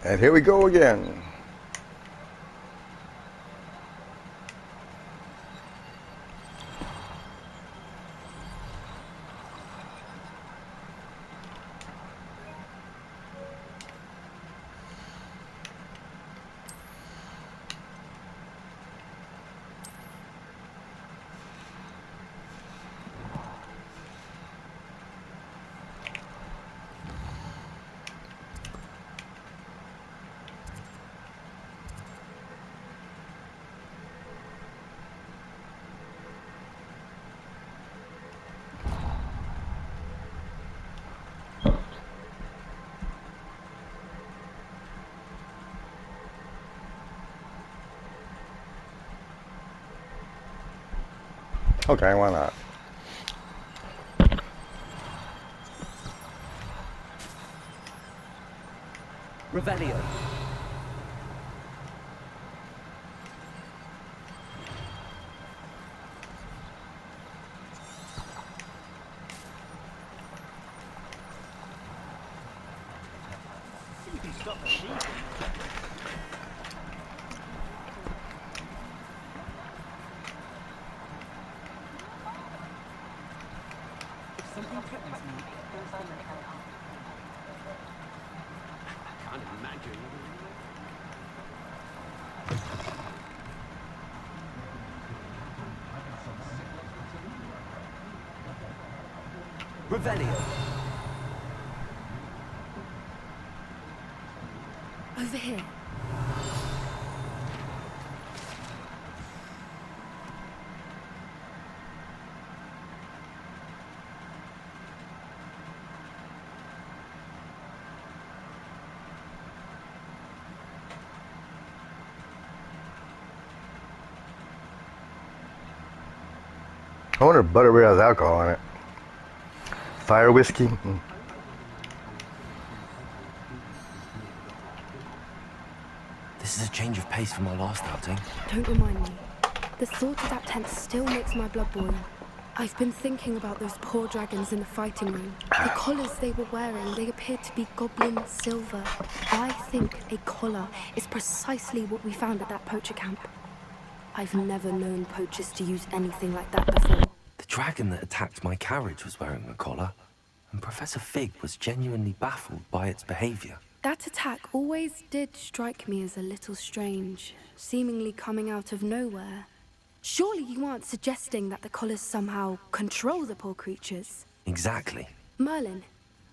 And here we go again. Okay, why not? Revelio. Can't imagine. Revelio. Over here. I wonder if butterbeer has alcohol in it. Fire whiskey. This is a change of pace from our last outing. Don't remind me. The thought of that tent still makes my blood boil. I've been thinking about those poor dragons in the fighting room. The collars they were wearing, they appeared to be goblin silver. I think a collar is precisely what we found at that poacher camp. I've never known poachers to use anything like that before. The dragon that attacked my carriage was wearing a collar, and Professor Fig was genuinely baffled by its behavior. That attack always did strike me as a little strange, seemingly coming out of nowhere. Surely you aren't suggesting that the collars somehow control the poor creatures? Exactly. Merlin,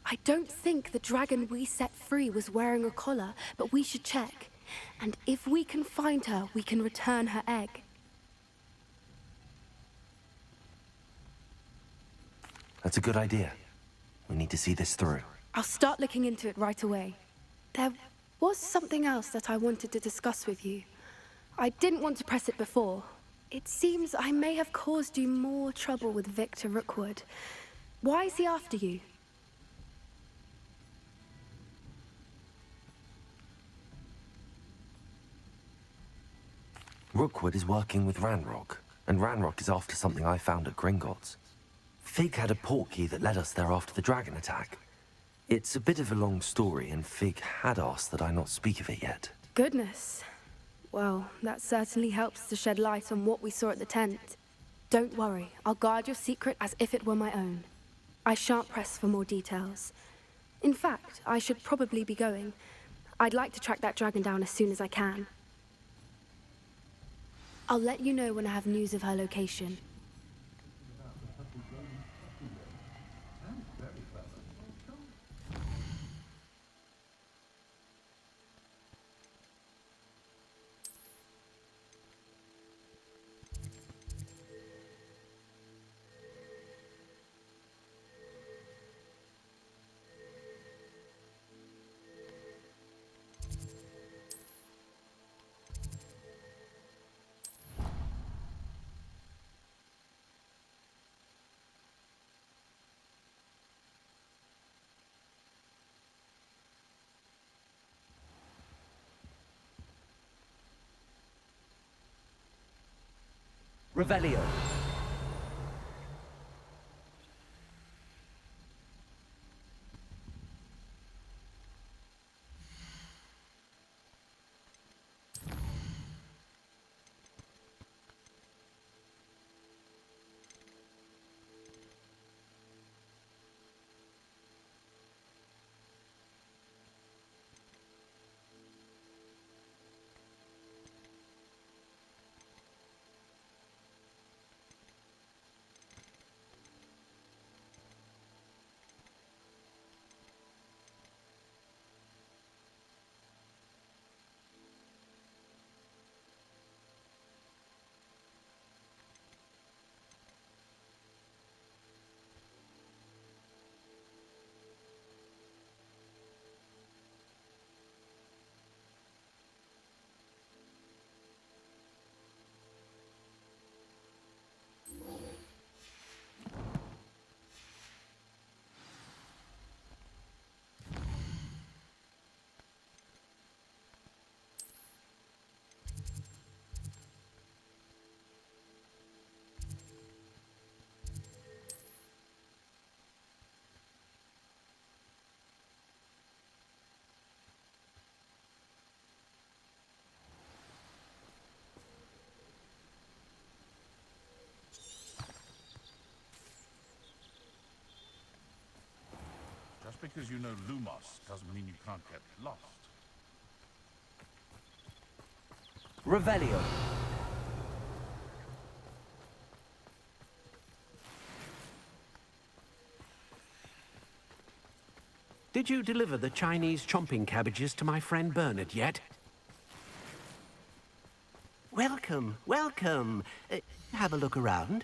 I don't think the dragon we set free was wearing a collar, but we should check. And if we can find her, we can return her egg. That's a good idea. We need to see this through. I'll start looking into it right away. There was something else that I wanted to discuss with you. I didn't want to press it before. It seems I may have caused you more trouble with Victor Rookwood. Why is he after you? Rookwood is working with Ranrock, and Ranrock is after something I found at Gringotts. Fig had a portkey that led us there after the dragon attack. It's a bit of a long story, and Fig had asked that I not speak of it yet. Goodness. Well, that certainly helps to shed light on what we saw at the tent. Don't worry, I'll guard your secret as if it were my own. I shan't press for more details. In fact, I should probably be going. I'd like to track that dragon down as soon as I can. I'll let you know when I have news of her location. Revelio. because you know Lumos doesn't mean you can't get lost. Revelio. Did you deliver the Chinese chomping cabbages to my friend Bernard yet? Welcome, welcome. Have a look around.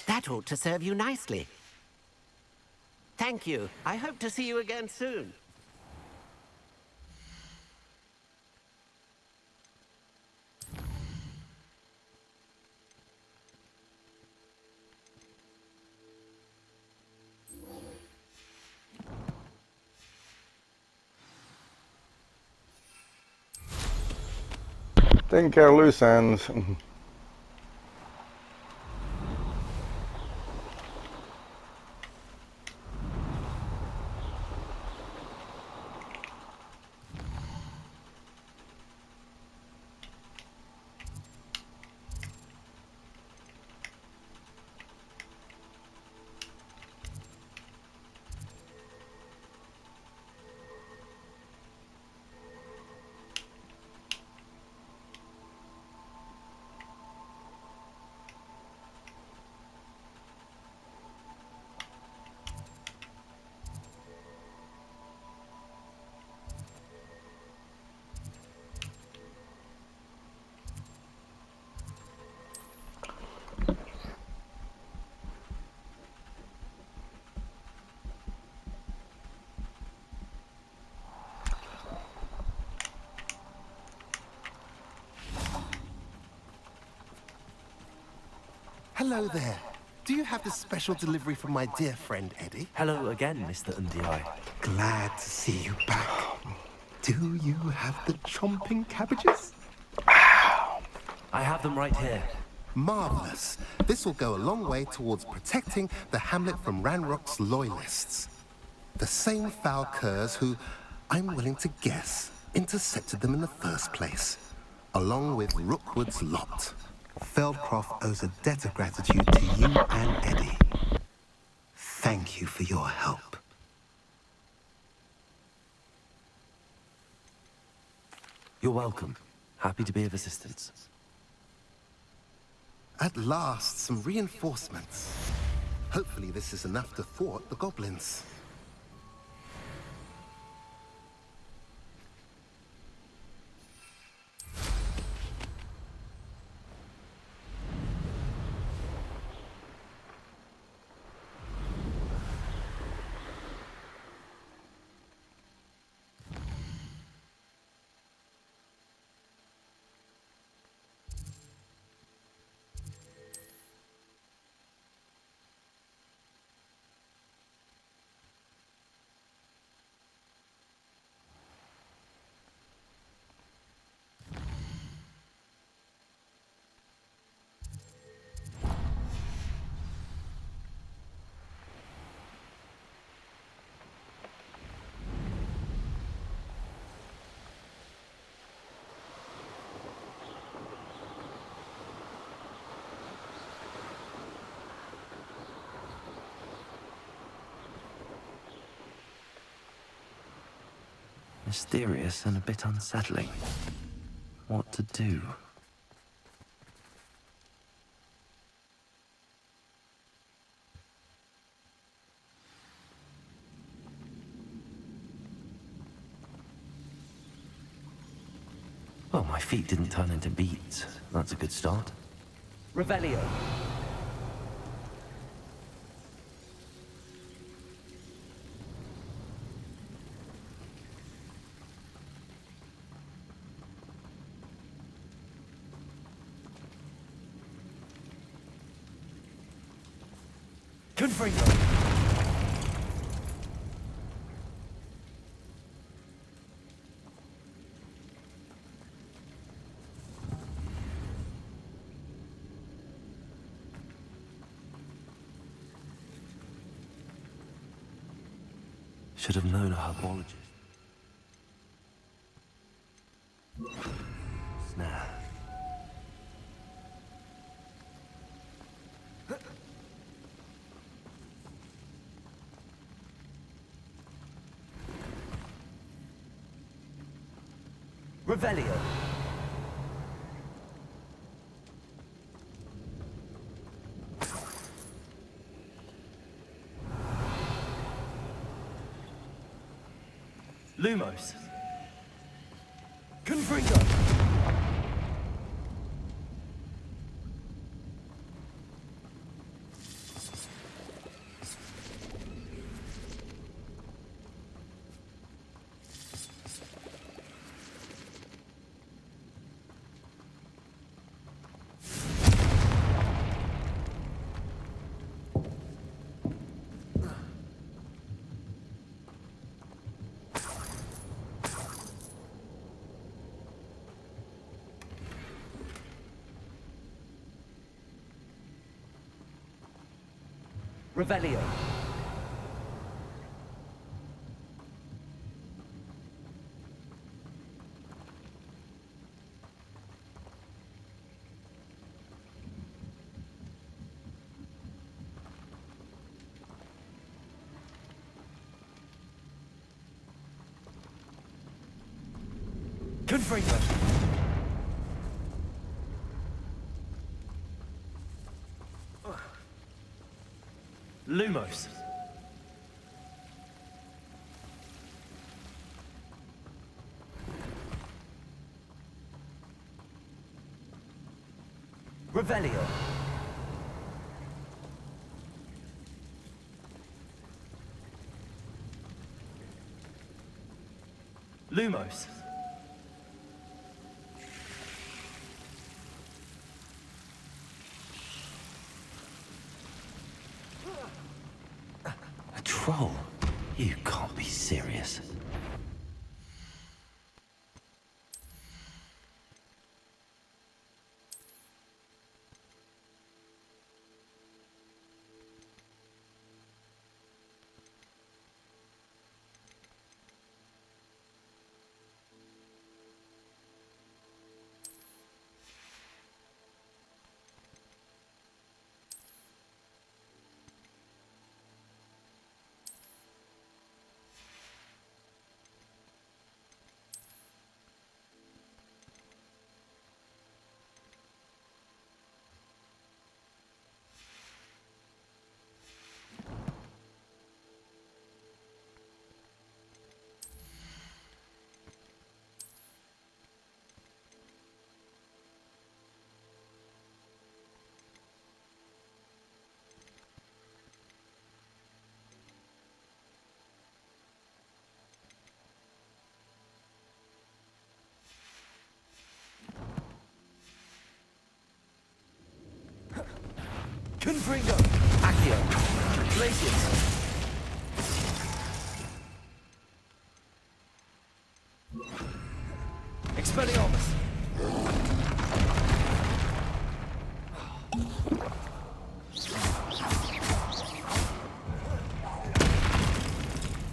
That ought to serve you nicely. Thank you. I hope to see you again soon. Taking care of loose ends. Hello there. Do you have this special delivery from my dear friend Eddie? Hello again, Mr. Undiai. Glad to see you back. Do you have the chomping cabbages? I have them right here. Marvelous. This will go a long way towards protecting the hamlet from Ranrock's loyalists. The same foul curs who, I'm willing to guess, intercepted them in the first place, along with Rookwood's lot. Feldcroft owes a debt of gratitude to you and Eddie. Thank you for your help. You're welcome. Happy to be of assistance. At last, some reinforcements. Hopefully this is enough to thwart the goblins. Mysterious and a bit unsettling. What to do? Well, my feet didn't turn into beets. That's a good start. Revelio. Confringo. Should have known a herbologist. Snare. Revelio. Lumos. Confringo. Revelio. Confringo. Lumos. Revelio. Lumos. A troll? You can't be serious. Confringo. Accio. Glacius. Expelliarmus.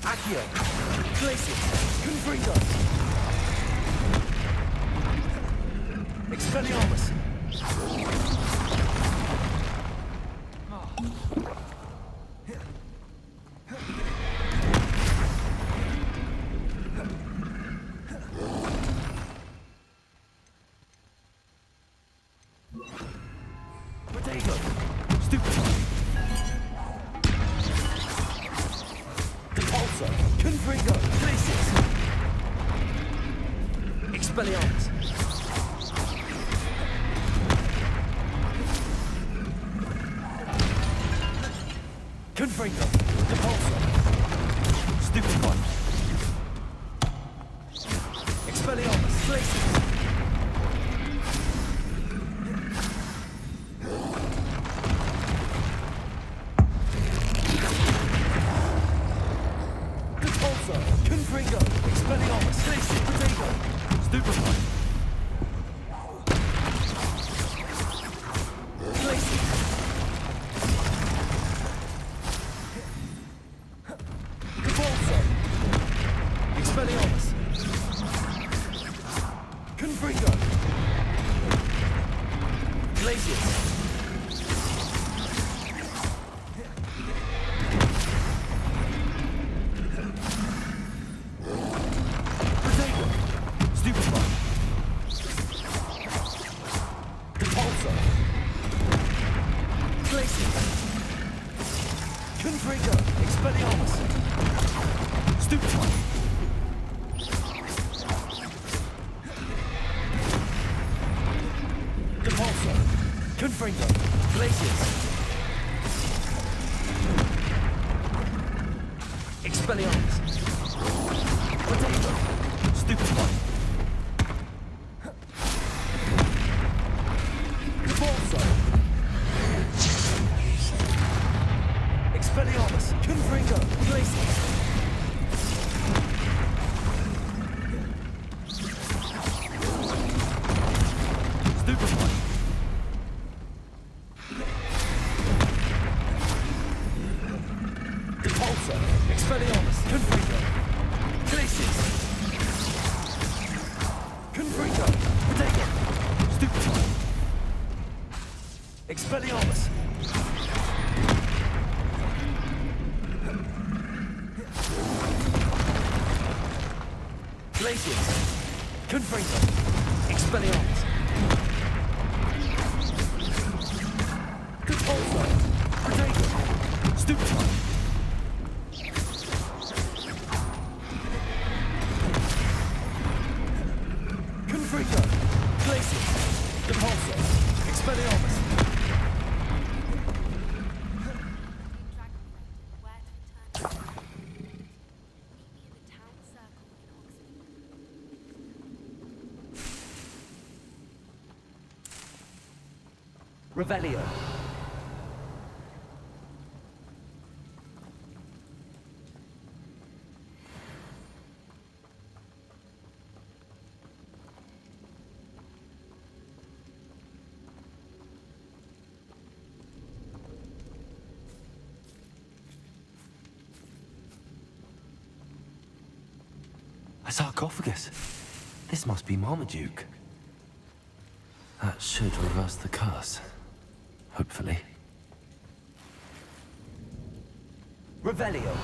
Accio. Glacius. Confringo. Expelliarmus. Potato. Stupefy. Compulsor. Confringo. Glacius. Expelliarmus. Confringo. Compulsor. Stupefy. Expelliarmus. Glacius. Confringo, Expelliarmus, Glacius, Potato, Stupefy. Glacius. Compulsor. Expelliarmus. Confringo. Glacius. Stupefy. Expelliarmus! Stupefy! Depulso! Confringo! Glacius! Expelliarmus! Potato! Stupefy! Depulso! Expelliarmus! Confringo! Glacius! Stupefy! Depulso! Expelliarmus! Confringo! Glacius! Confringo! Potato! Stupefy! Expelliarmus! Glacius! Confringo! Expelliarmus! Depulso! Potato! Stupefy! Confringo! Glacius! Depulso! Expelliarmus! Revelio. A sarcophagus. This must be Marmaduke. That should reverse the curse. Hopefully. Revelio.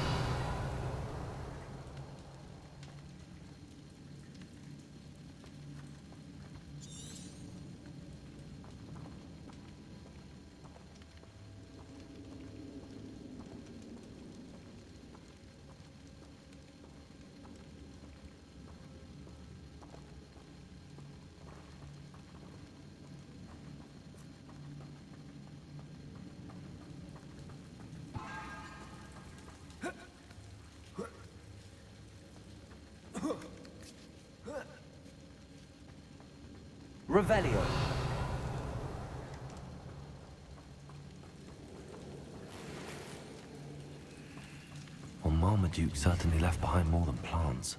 Revelio. Well, Marmaduke certainly left behind more than plants.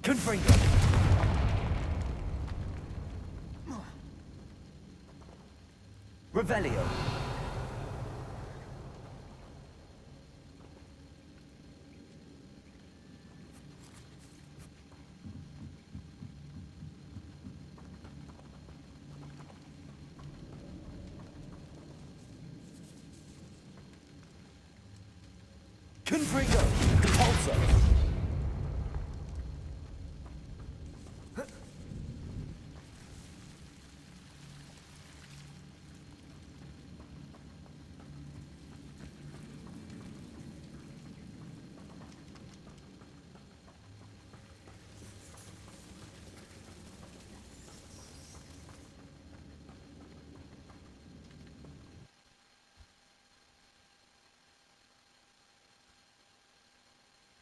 Confringo. Revelio. Confringo. Depulso.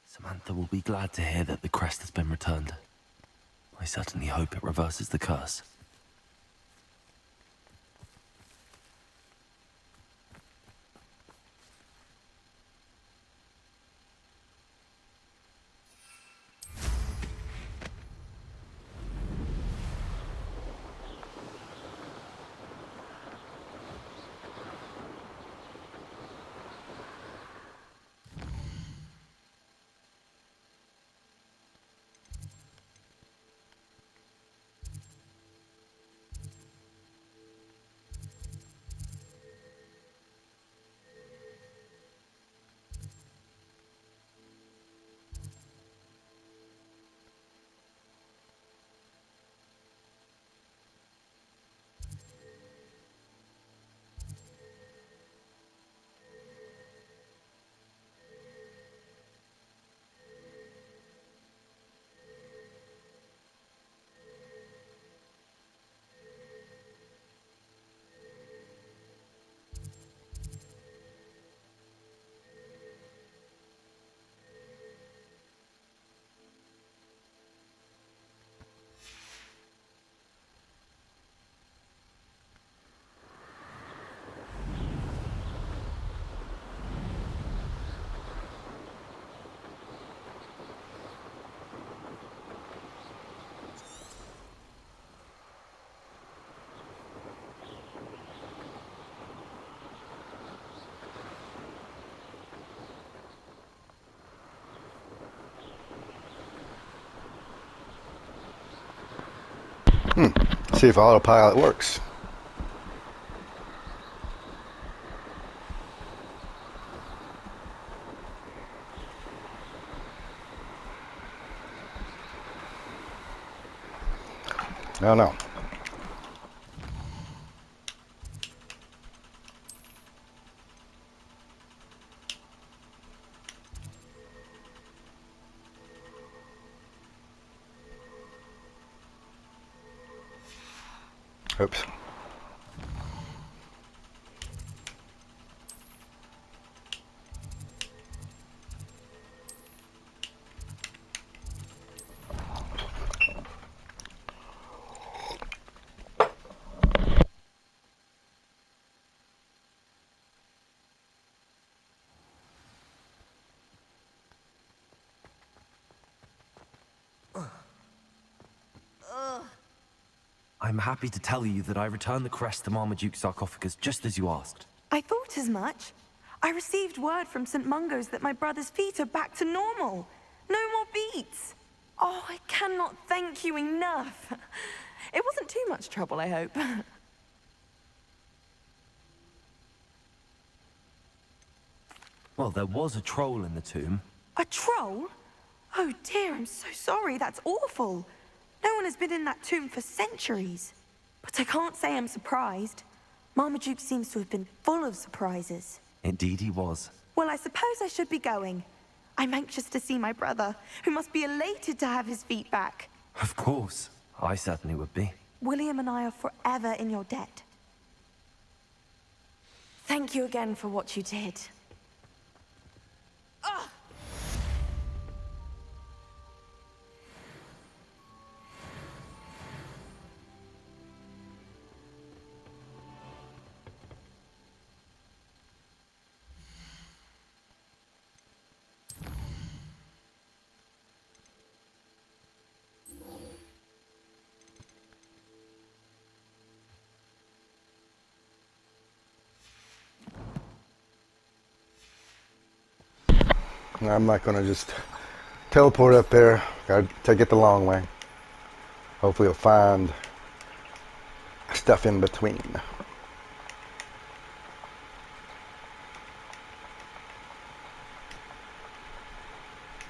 Samantha will be glad to hear that the crest has been returned. I certainly hope it reverses the curse. See if autopilot works. I don't know. Oops. I'm happy to tell you that I returned the crest to Marmaduke's sarcophagus just as you asked. I thought as much. I received word from St. Mungo's that my brother's feet are back to normal. No more beats. Oh, I cannot thank you enough. It wasn't too much trouble, I hope. Well, there was a troll in the tomb. A troll? Oh dear, I'm so sorry. That's awful. No one has been in that tomb for centuries. But I can't say I'm surprised. Marmaduke seems to have been full of surprises. Indeed he was. Well, I suppose I should be going. I'm anxious to see my brother, who must be elated to have his feet back. Of course. I certainly would be. William and I are forever in your debt. Thank you again for what you did. I'm not gonna just teleport up there. Gotta take it the long way. Hopefully we'll find stuff in between.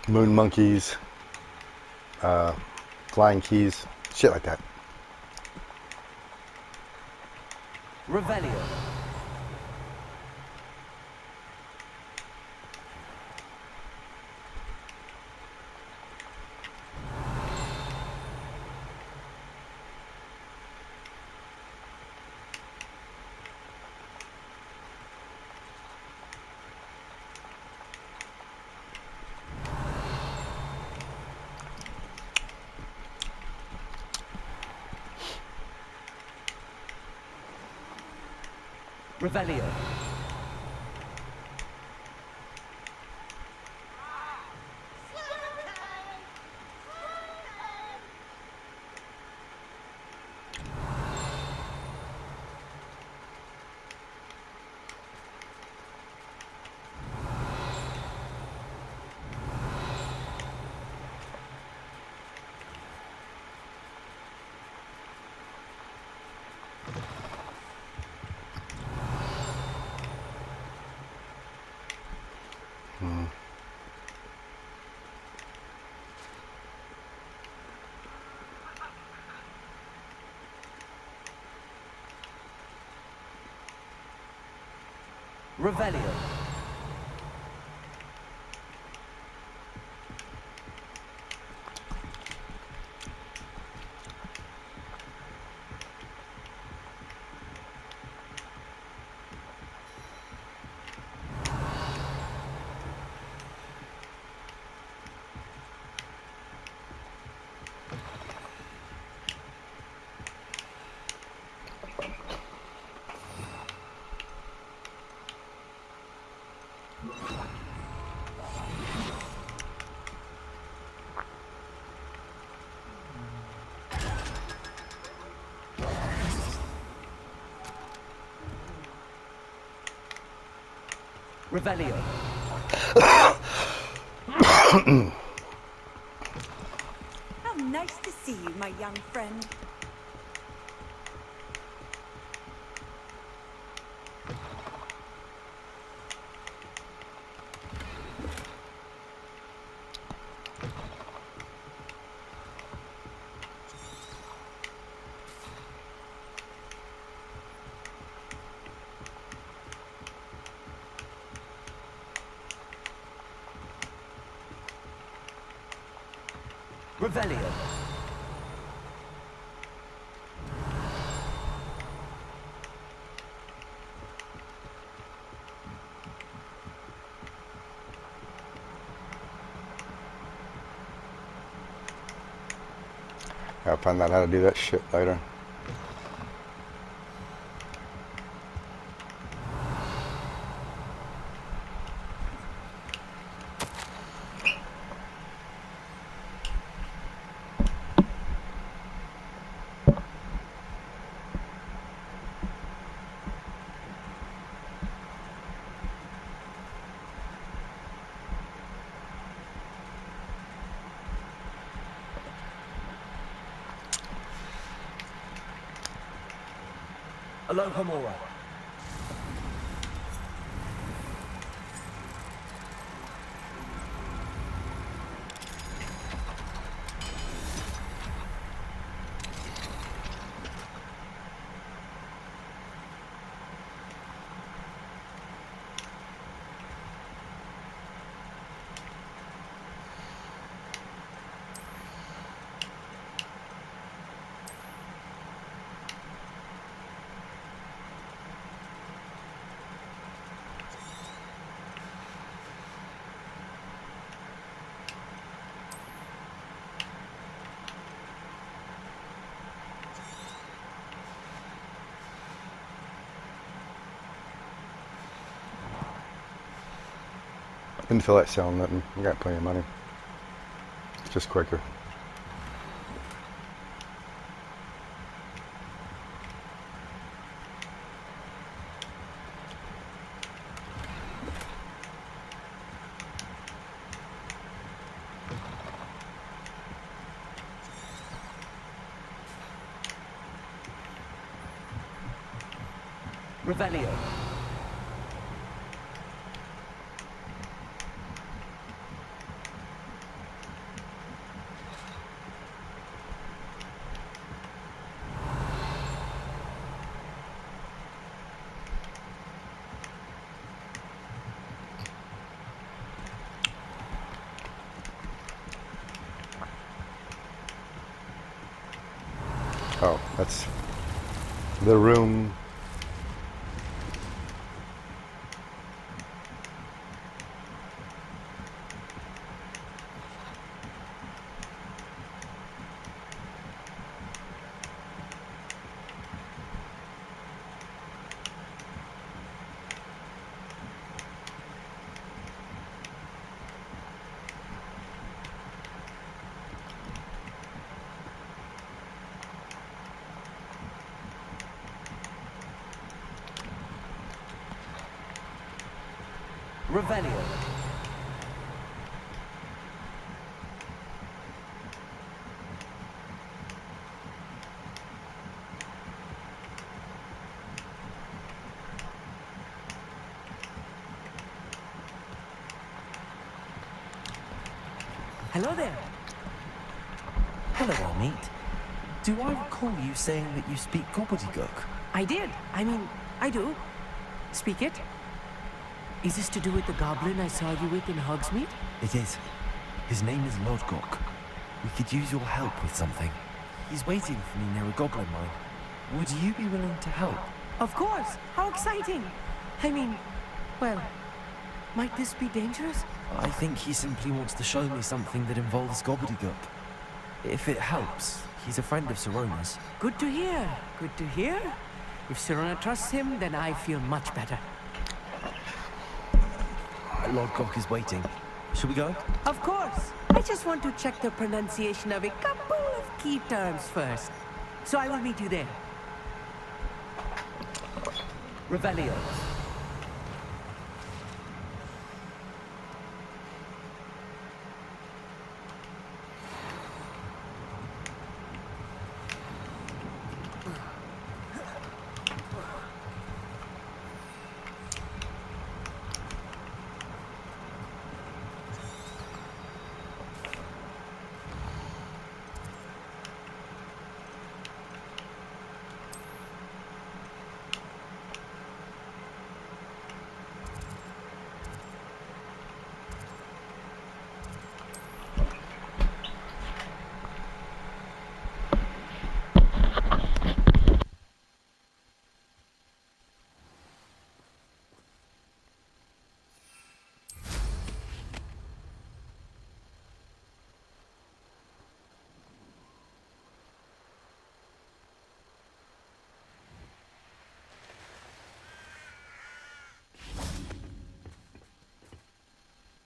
Moon monkeys, flying keys, shit like that. Revelio. Revelio. Revelio. Revelio. How nice to see you, my young friend. Revelio. Gotta find out how to do that shit later. Aloha Mora. Didn't feel like selling nothing. I got plenty of money. It's just quicker. Revelio. Oh, that's the room. Revelio. Hello there. Hello, Elmeet. Do I recall you saying that you speak gobbledygook? I did. I mean, I do. Speak it. Is this to do with the goblin I saw you with in Hogsmeade? It is. His name is Lodgok. We could use your help with something. He's waiting for me near a goblin mine. Would you be willing to help? Of course. How exciting. I mean, well, might this be dangerous? I think he simply wants to show me something that involves gobbledygook. If it helps, he's a friend of Sirona's. Good to hear. Good to hear. If Sirona trusts him, then I feel much better. Lodgok is waiting. Shall we go? Of course. I just want to check the pronunciation of a couple of key terms first. So I will meet you there. Revelio.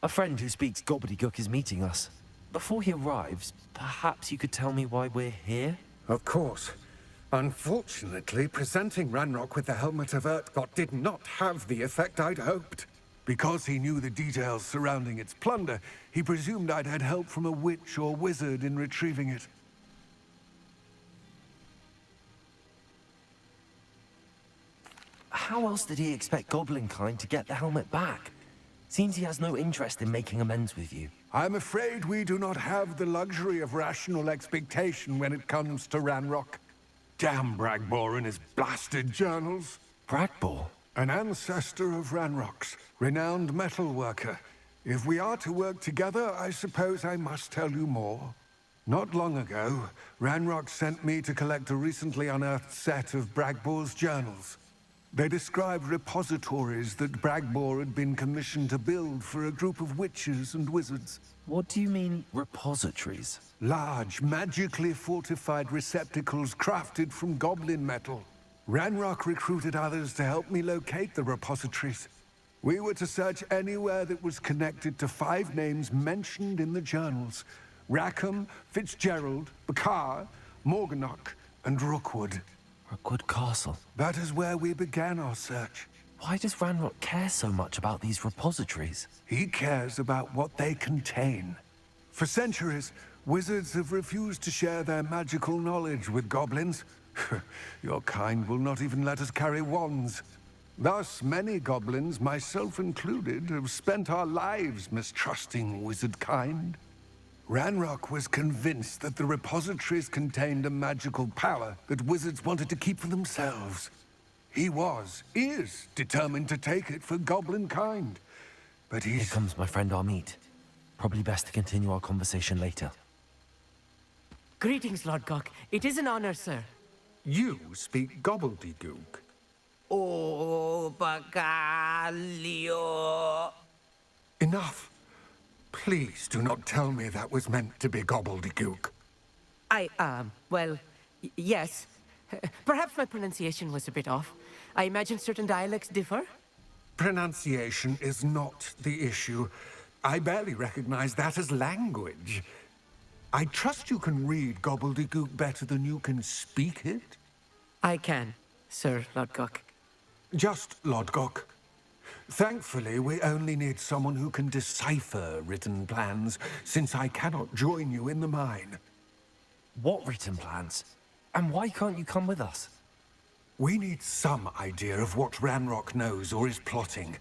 A friend who speaks gobbledygook is meeting us. Before he arrives, perhaps you could tell me why we're here? Of course. Unfortunately, presenting Ranrock with the Helmet of Urtkot did not have the effect I'd hoped. Because he knew the details surrounding its plunder, he presumed I'd had help from a witch or wizard in retrieving it. How else did he expect Goblinkind to get the helmet back? Seems he has no interest in making amends with you. I'm afraid we do not have the luxury of rational expectation when it comes to Ranrock. Damn Bragbor and his blasted journals. Bragbor? An ancestor of Ranrock's, renowned metal worker. If we are to work together, I suppose I must tell you more. Not long ago, Ranrock sent me to collect a recently unearthed set of Bragbor's journals. They described repositories that Bragbor had been commissioned to build for a group of witches and wizards. What do you mean, repositories? Large, magically fortified receptacles crafted from goblin metal. Ranrock recruited others to help me locate the repositories. We were to search anywhere that was connected to 5 names mentioned in the journals. Rackham, Fitzgerald, Bakar, Morganach, and Rookwood. Rookwood Castle. That is where we began our search. Why does Ranrock care so much about these repositories? He cares about what they contain. For centuries, wizards have refused to share their magical knowledge with goblins. Your kind will not even let us carry wands. Thus, many goblins, myself included, have spent our lives mistrusting wizard kind. Ranrock was convinced that the repositories contained a magical power that wizards wanted to keep for themselves. He is determined to take it for goblin kind. But Here comes my friend Amit. Probably best to continue our conversation later. Greetings, Lord Gok. It is an honor, sir. You speak gobbledygook. Oh, Bagalio. Enough. Please do not tell me that was meant to be gobbledygook. Yes. Perhaps my pronunciation was a bit off. I imagine certain dialects differ? Pronunciation is not the issue. I barely recognize that as language. I trust you can read gobbledygook better than you can speak it? I can, Sir Lord Gok. Just Lodgok. Thankfully, we only need someone who can decipher written plans, since I cannot join you in the mine. What written plans? And why can't you come with us? We need some idea of what Ranrock knows or is plotting.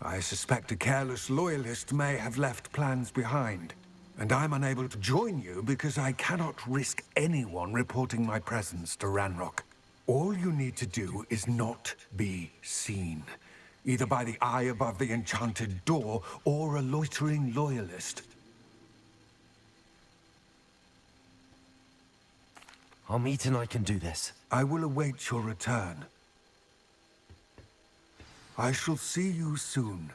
I suspect a careless loyalist may have left plans behind. And I'm unable to join you because I cannot risk anyone reporting my presence to Ranrock. All you need to do is not be seen. Either by the eye above the enchanted door, or a loitering loyalist. Amit and I can do this. I will await your return. I shall see you soon.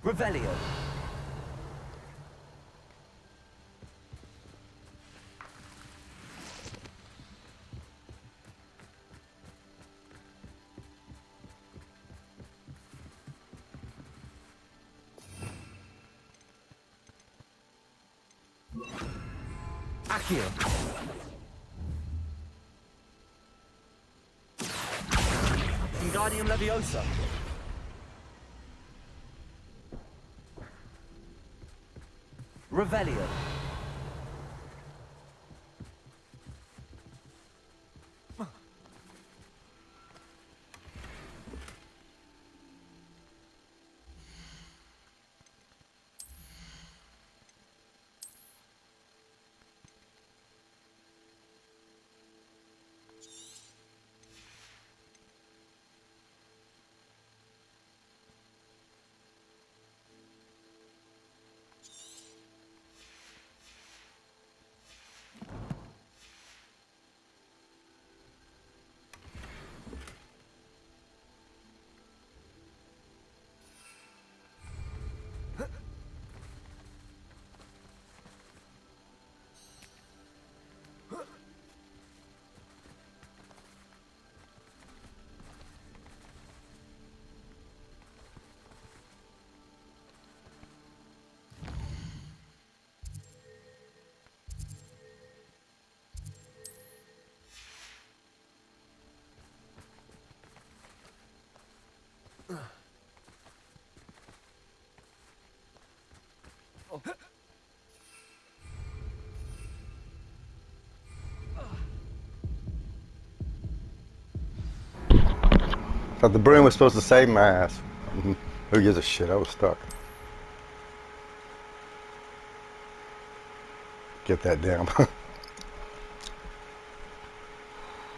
Revelio. Accio. Wingardium Leviosa. Revelio. Thought the broom was supposed to save my ass. Who gives a shit? I was stuck. Get that down.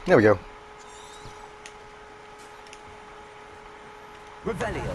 There we go. Revelio.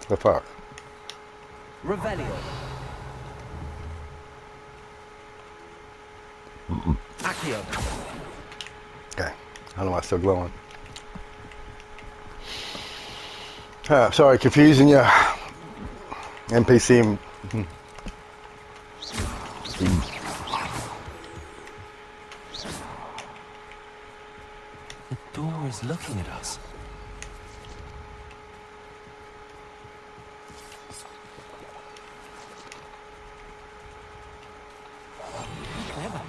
The fuck? Revelio. Accio. Okay. I don't know why it's still glowing. Sorry, confusing you. NPC. The door is looking at us. Clever.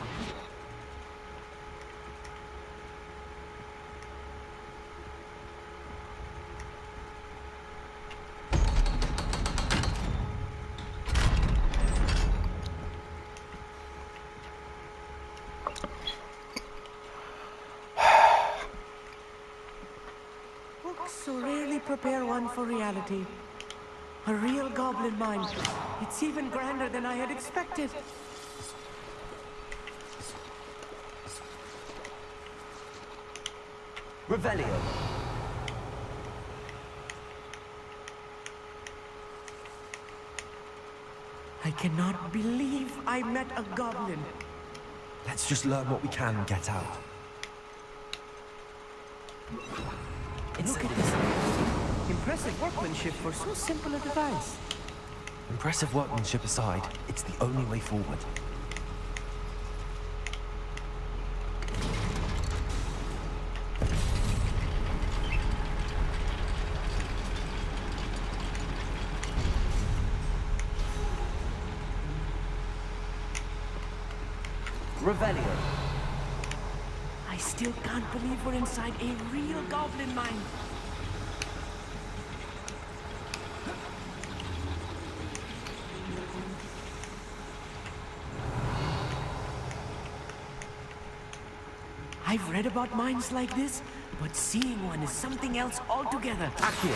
Books so rarely prepare one for reality. A real goblin mind. It's even grander than I had expected. Revelio. I cannot believe I met a goblin. Let's just learn what we can and get out. Look at this. Impressive workmanship for so simple a device. Impressive workmanship aside, it's the only way forward. Revelio. I still can't believe we're inside a real goblin mine. I've read about mines like this, but seeing one is something else altogether. Accio.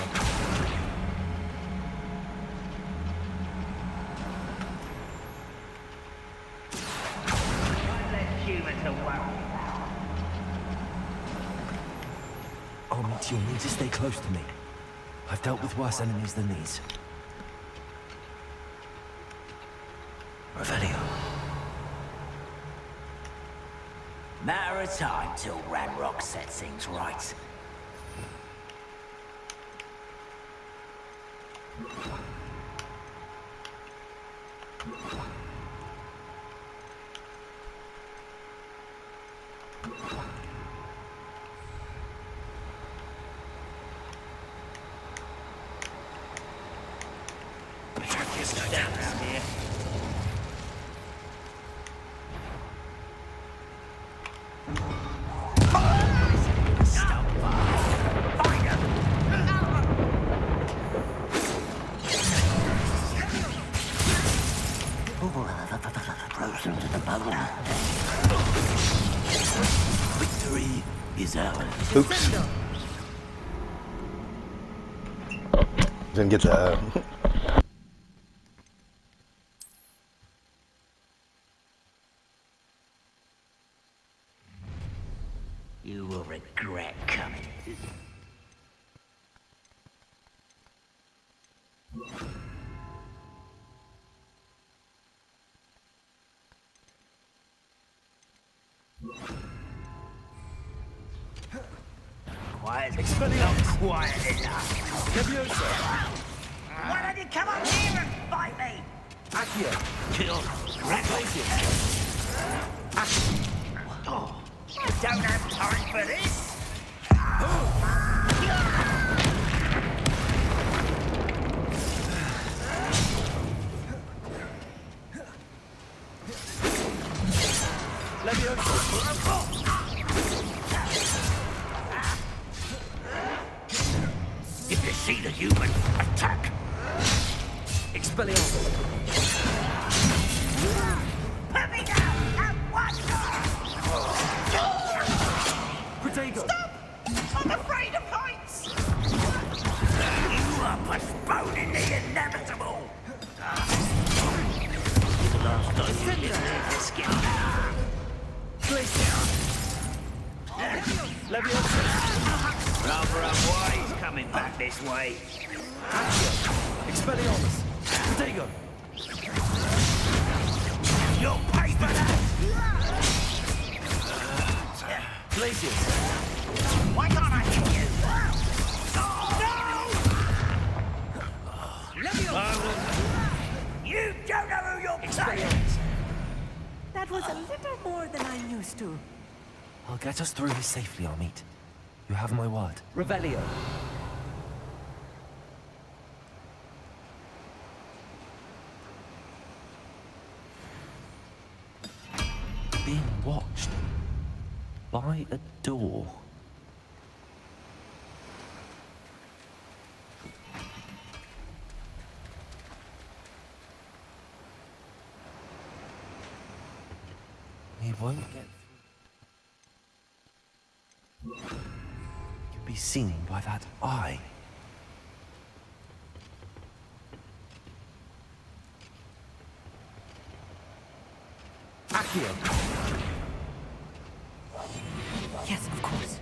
Armit, you'll need to stay close to me. I've dealt with worse enemies than these. Revelio. Matter of time till Ranrock sets things right. Down around here. Frozen to the bone. Victory is ours. Oops. Didn't get that. You will regret coming. Quiet. Not quiet enough. Why don't you come up here and fight me? Accio. Kill Glacius. Oh, you don't have time for this. If you see the human, attack. Expelliarmus. Put me down at once. Protego. Stop! I'm afraid of heights. You are postponing the inevitable. The last time you didn't this skill. Leviosa. Rather unwise coming back this way. Expelliarmus. Protego. You'll pay for that. Glacius. Why can't I hit you? No! You don't know who you're playing. That was a little more than I'm used to. I'll get us through this safely, Amit. You have my word. Revelio. Being watched by a door. He won't get through. You'll be seen by that eye. Accio. Yes, of course.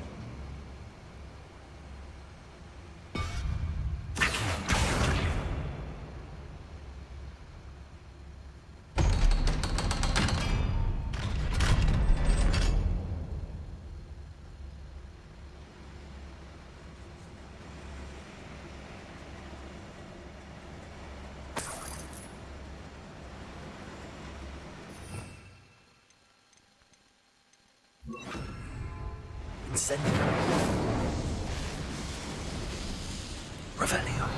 Incendio. Revelio.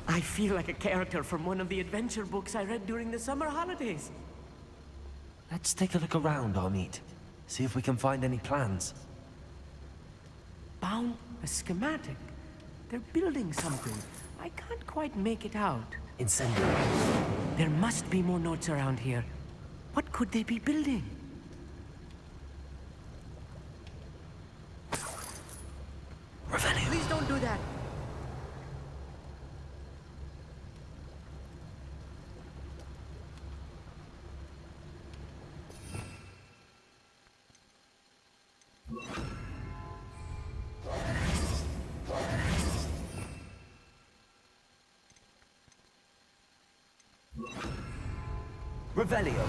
I feel like a character from one of the adventure books I read during the summer holidays. Let's take a look around, Amit. See if we can find any plans. Bound a schematic. They're building something. I can't quite make it out. Incendio. There must be more notes around here. What could they be building? Revelio. Please don't do that. Revelio.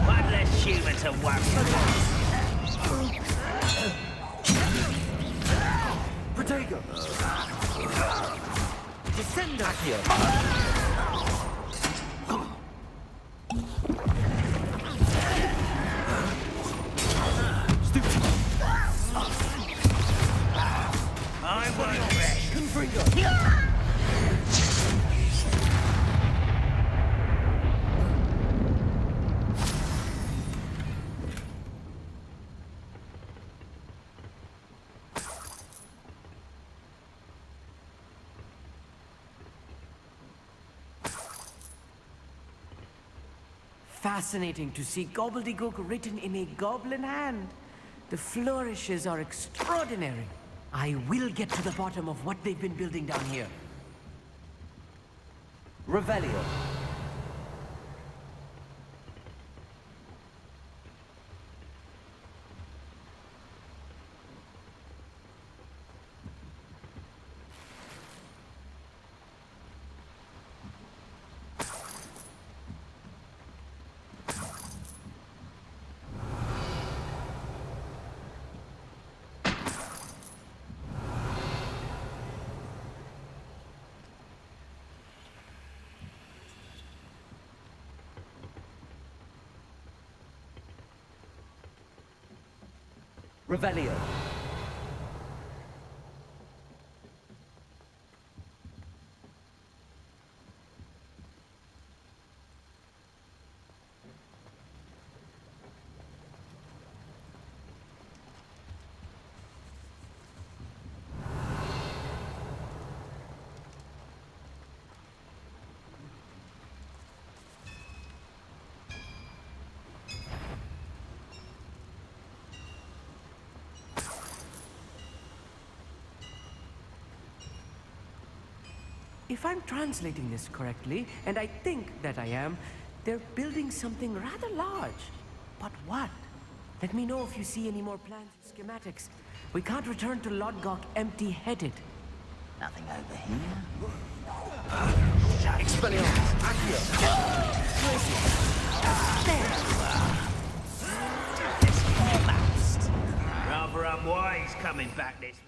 One less human to worry about. Protego. Descend Accio. I won't rest. Fascinating to see gobbledygook written in a goblin hand. The flourishes are extraordinary. I will get to the bottom of what they've been building down here. Revelio. Revelio. If I'm translating this correctly, and I think that I am, they're building something rather large. But what? Let me know if you see any more plans and schematics. We can't return to Lodgok empty-headed. Nothing over here. Expelliarmus, Accio. It's almost. Rather unwise coming back this way.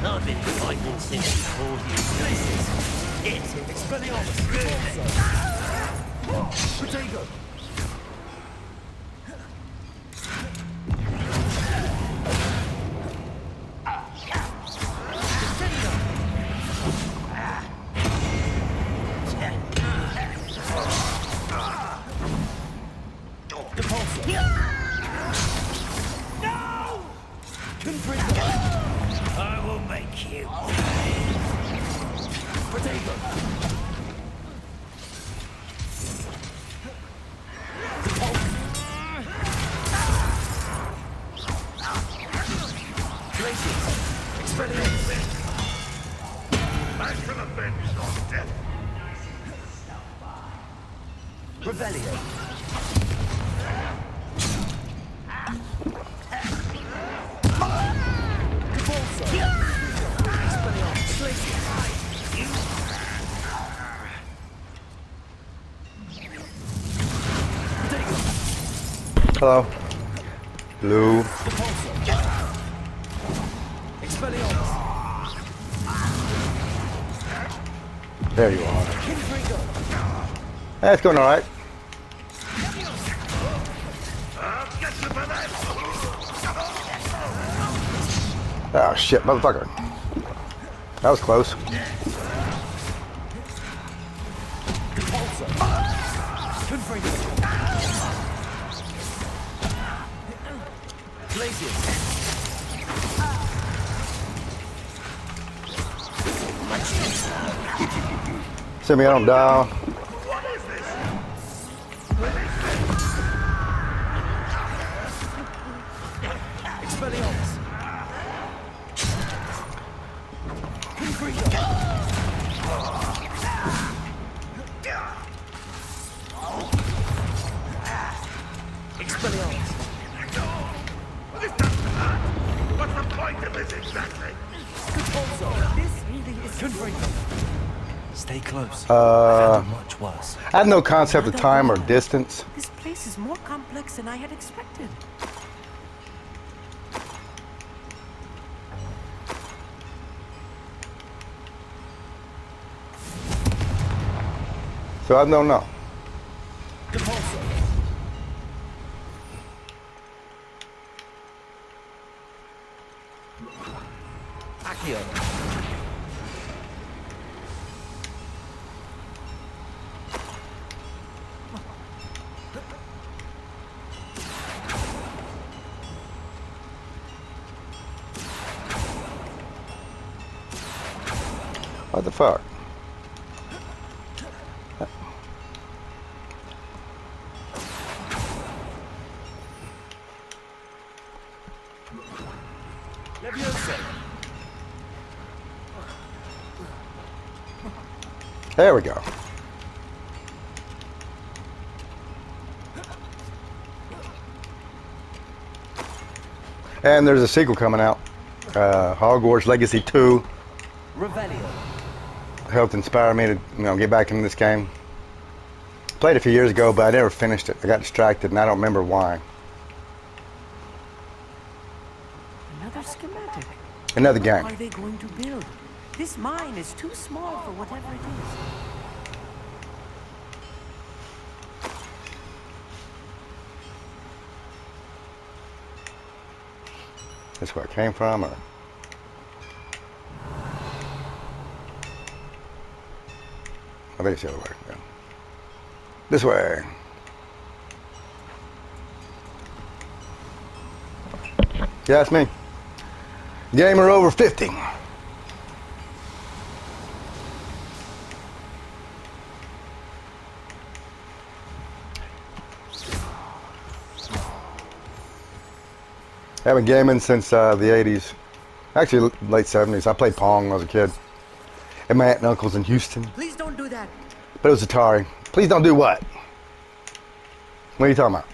I've been fighting since before you. It's Expelliarmus, Protego. I will make you. Back to the bench of death. Revelio. Hello. Blue. There you are. That's going all right. Oh shit, motherfucker. That was close. Send me on down. What's the point of this exactly? This really is confirmed. Stay close. I found it much worse. I had no concept of time or distance. This place is more complex than I had expected. So I don't know. Accio. What the fuck? There we go. And there's a sequel coming out. Hogwarts Legacy 2. Revelio. Helped inspire me to, get back into this game. Played it a few years ago, but I never finished it. I got distracted, and I don't remember why. Another schematic. Another game. What are they going to build? This mine is too small for whatever it is. This where I came from, or? I think it's the other way. Yeah. This way. Yeah, it's me. Gamer over 50. I've been gaming since the 80s. Actually, late 70s. I played Pong when I was a kid. And my aunt and uncle's in Houston. Please don't do that. But it was Atari. Please don't do what? What are you talking about?